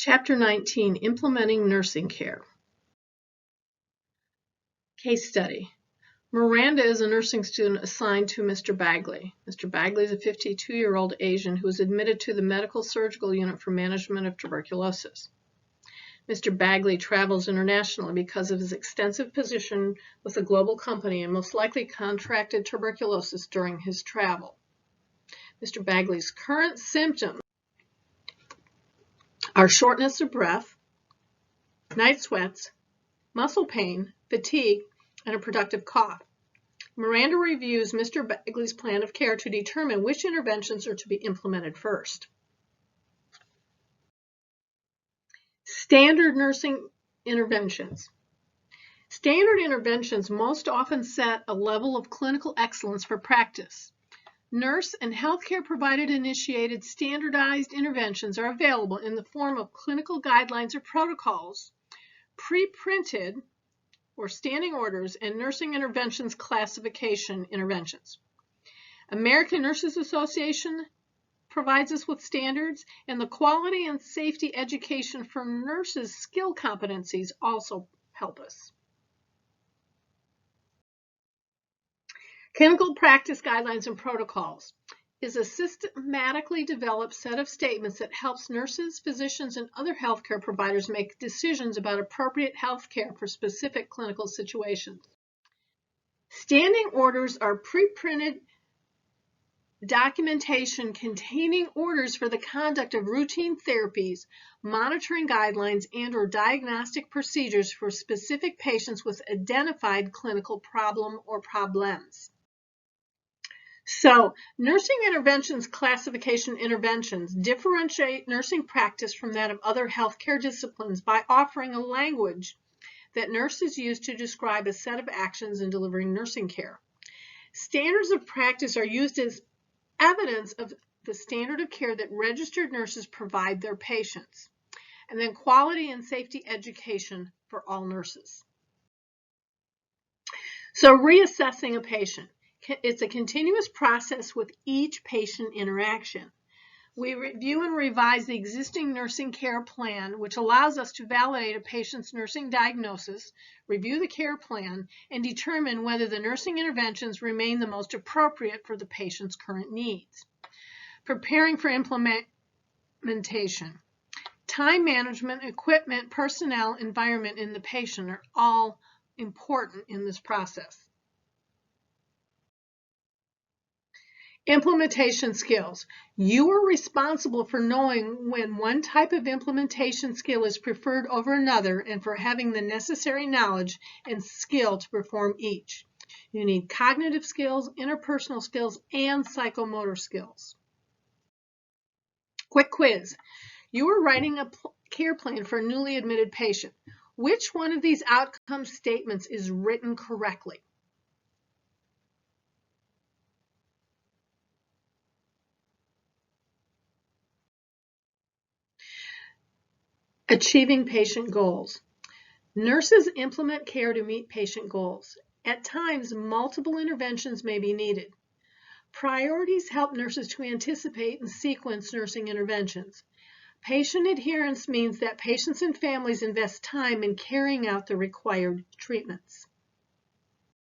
Chapter 19, Implementing Nursing Care. Case study. Miranda is a nursing student assigned to Mr. Bagley. Mr. Bagley is a 52-year-old Asian who was admitted to the medical surgical unit for management of tuberculosis. Mr. Bagley travels internationally because of his extensive position with a global company and most likely contracted tuberculosis during his travel. Mr. Bagley's current symptoms are shortness of breath, night sweats, muscle pain, fatigue, and a productive cough. Miranda reviews Mr. Bagley's plan of care to determine which interventions are to be implemented first. Standard nursing interventions. Standard interventions most often set a level of clinical excellence for practice. Nurse and healthcare provider-initiated standardized interventions are available in the form of clinical guidelines or protocols, pre-printed or standing orders, and nursing interventions classification interventions. American Nurses Association provides us with standards, and the quality and safety education for nurses' skill competencies also help us. Clinical practice guidelines and protocols is a systematically developed set of statements that helps nurses, physicians, and other healthcare providers make decisions about appropriate healthcare for specific clinical situations. Standing orders are pre-printed documentation containing orders for the conduct of routine therapies, monitoring guidelines, and/or diagnostic procedures for specific patients with identified clinical problem or problems. So, nursing interventions classification interventions differentiate nursing practice from that of other healthcare disciplines by offering a language that nurses use to describe a set of actions in delivering nursing care. Standards of practice are used as evidence of the standard of care that registered nurses provide their patients, and then quality and safety education for all nurses. So, reassessing a patient. It's a continuous process with each patient interaction. We review and revise the existing nursing care plan, which allows us to validate a patient's nursing diagnosis, review the care plan, and determine whether the nursing interventions remain the most appropriate for the patient's current needs. Preparing for implementation. Time management, equipment, personnel, environment, and the patient are all important in this process. Implementation skills. You are responsible for knowing when one type of implementation skill is preferred over another and for having the necessary knowledge and skill to perform each. You need cognitive skills, interpersonal skills, and psychomotor skills. Quick quiz. You are writing a care plan for a newly admitted patient. Which one of these outcome statements is written correctly? Achieving patient goals. Nurses implement care to meet patient goals. At times, multiple interventions may be needed. Priorities help nurses to anticipate and sequence nursing interventions. Patient adherence means that patients and families invest time in carrying out the required treatments.